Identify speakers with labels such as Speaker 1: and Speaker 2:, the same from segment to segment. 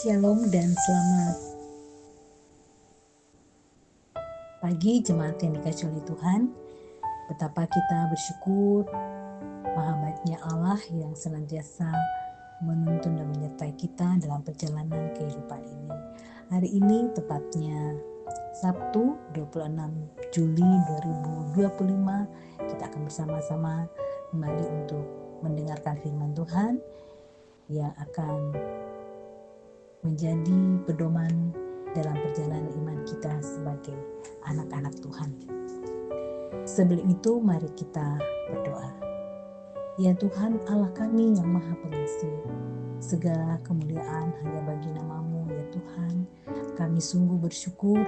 Speaker 1: Shalom dan selamat pagi jemaat yang dikasihi oleh Tuhan. Betapa kita bersyukur maha baiknya Allah yang senantiasa menuntun dan menyertai kita dalam perjalanan kehidupan ini. Hari ini tepatnya Sabtu 26 Juli 2025 kita akan bersama-sama kembali untuk mendengarkan firman Tuhan yang akan menjadi pedoman dalam perjalanan iman kita sebagai anak-anak Tuhan. Sebelum itu mari kita berdoa. Ya Tuhan Allah kami yang maha pengasih, segala kemuliaan hanya bagi nama-Mu ya Tuhan. Kami sungguh bersyukur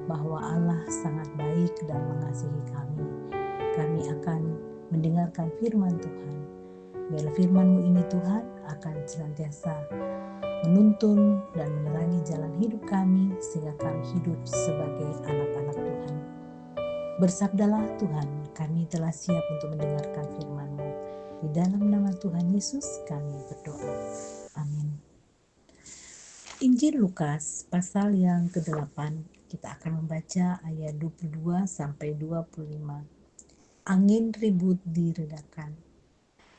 Speaker 1: bahwa Allah sangat baik dan mengasihi kami. Kami akan mendengarkan firman Tuhan. Biarlah firman-Mu ini Tuhan akan senantiasa menuntun dan menerangi jalan hidup kami sehingga kami hidup sebagai anak-anak Tuhan. Bersabdalah Tuhan, kami telah siap untuk mendengarkan firman-Mu. Di dalam nama Tuhan Yesus kami berdoa. Amin. Injil Lukas pasal yang ke-8, kita akan membaca ayat 22 sampai 25. Angin ribut diredakan.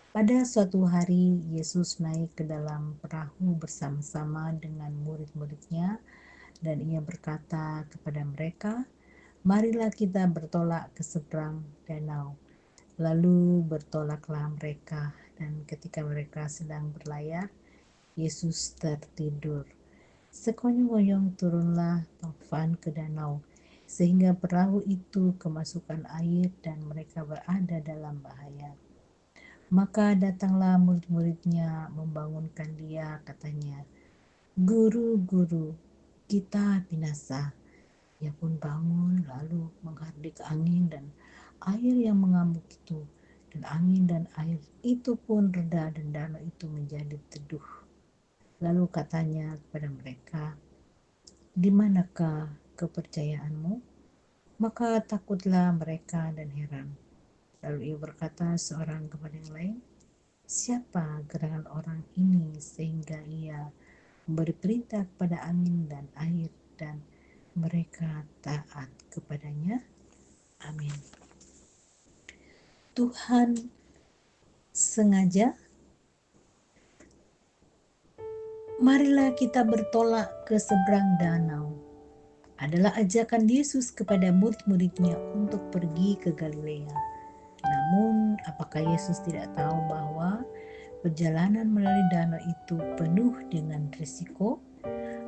Speaker 1: Pada suatu hari, Yesus naik ke dalam perahu bersama-sama dengan murid-muridnya, dan ia berkata kepada mereka, "Marilah kita bertolak ke seberang danau." Lalu bertolaklah mereka, dan ketika mereka sedang berlayar, Yesus tertidur. Sekonyong-konyong turunlah taufan ke danau, sehingga perahu itu kemasukan air dan mereka berada dalam bahaya. Maka datanglah murid-muridnya membangunkan dia, katanya, "Guru, guru, kita binasa." Ia pun bangun lalu menghardik angin dan air yang mengamuk itu. Dan angin dan air itu pun reda dan danau itu menjadi teduh. Lalu katanya kepada mereka, "Di manakah kepercayaanmu?" Maka takutlah mereka dan heran. Lalu ia berkata seorang kepada yang lain, "Siapa gerangan orang ini sehingga ia memberi perintah kepada angin dan air dan mereka taat kepadanya?" Amin. Tuhan sengaja, marilah kita bertolak ke seberang danau, adalah ajakan Yesus kepada murid-muridnya untuk pergi ke Galilea. Namun, apakah Yesus tidak tahu bahwa perjalanan melalui danau itu penuh dengan risiko?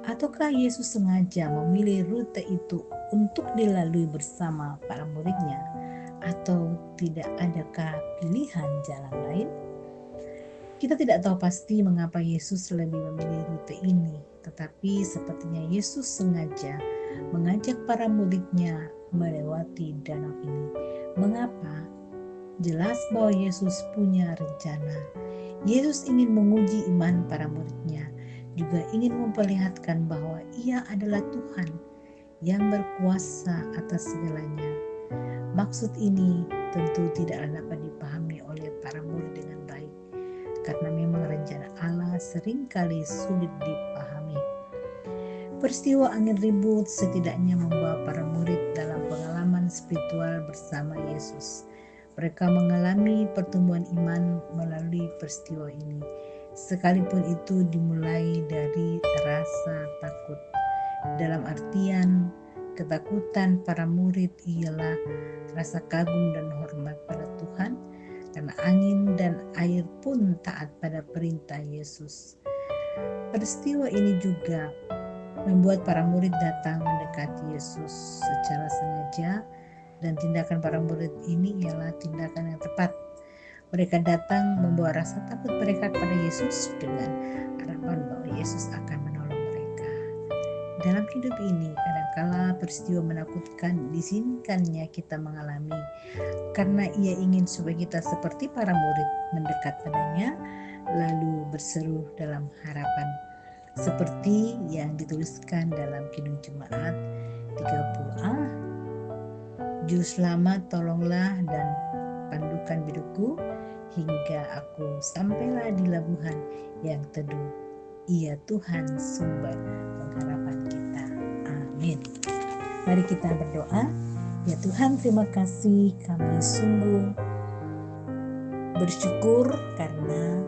Speaker 1: Ataukah Yesus sengaja memilih rute itu untuk dilalui bersama para muridnya? Atau tidak adakah pilihan jalan lain? Kita tidak tahu pasti mengapa Yesus lebih memilih rute ini, tetapi sepertinya Yesus sengaja mengajak para muridnya melewati danau ini. Mengapa? Jelas bahwa Yesus punya rencana. Yesus ingin menguji iman para muridnya, juga ingin memperlihatkan bahwa Ia adalah Tuhan yang berkuasa atas segalanya. Maksud ini tentu tidaklah dapat dipahami oleh para murid dengan baik, karena memang rencana Allah seringkali sulit dipahami. Peristiwa angin ribut setidaknya membawa para murid dalam pengalaman spiritual bersama Yesus. Mereka mengalami pertumbuhan iman melalui peristiwa ini, sekalipun itu dimulai dari rasa takut. Dalam artian, ketakutan para murid ialah rasa kagum dan hormat pada Tuhan, karena angin dan air pun taat pada perintah Yesus. Peristiwa ini juga membuat para murid datang mendekati Yesus secara sengaja, dan tindakan para murid ini ialah tindakan yang tepat. Mereka datang membawa rasa takut mereka kepada Yesus dengan harapan bahwa Yesus akan menolong mereka. Dalam hidup ini, kadangkala peristiwa menakutkan diizinkannya kita mengalami, karena Ia ingin supaya kita seperti para murid mendekat padanya, lalu berseru dalam harapan. Seperti yang dituliskan dalam Kidung Jemaat 30A, "Juru selamat tolonglah dan pandukan hidupku hingga aku sampailah di labuhan yang teduh." Ia Tuhan sumber pengharapan kita. Amin. Mari kita berdoa. Ya Tuhan, terima kasih, kami sungguh bersyukur karena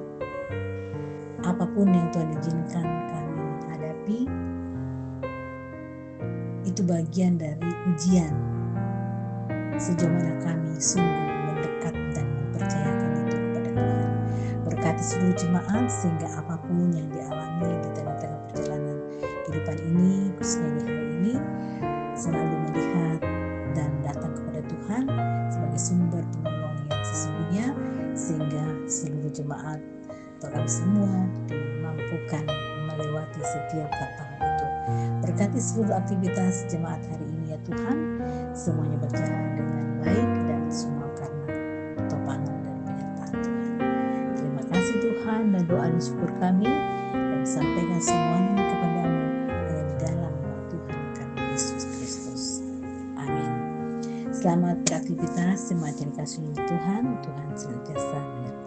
Speaker 1: apapun yang Tuhan izinkan kami hadapi, itu bagian dari ujian. Sejauh mana kami sungguh mendekat dan mempercayakan itu kepada Tuhan. Berkati seluruh jemaat sehingga apapun yang dialami di tengah-tengah perjalanan kehidupan ini, khususnya di hari ini, selalu melihat dan datang kepada Tuhan sebagai sumber penolong yang sesungguhnya, sehingga seluruh jemaat atau kami semua dimampukan melewati setiap tantangan itu. Berkati seluruh aktivitas jemaat hari ini ya Tuhan, semuanya berjalan dengan baik dan semua karena topangan dan penyertaan Tuhan. Terima kasih Tuhan, dan doa dan syukur kami dan sampaikan semuanya kepadamu hanya di dalam nama Tuhan kami Yesus Kristus. Amin. Selamat beraktivitas, jemaat yang dikasihi Tuhan. Tuhan senantiasa menyertai.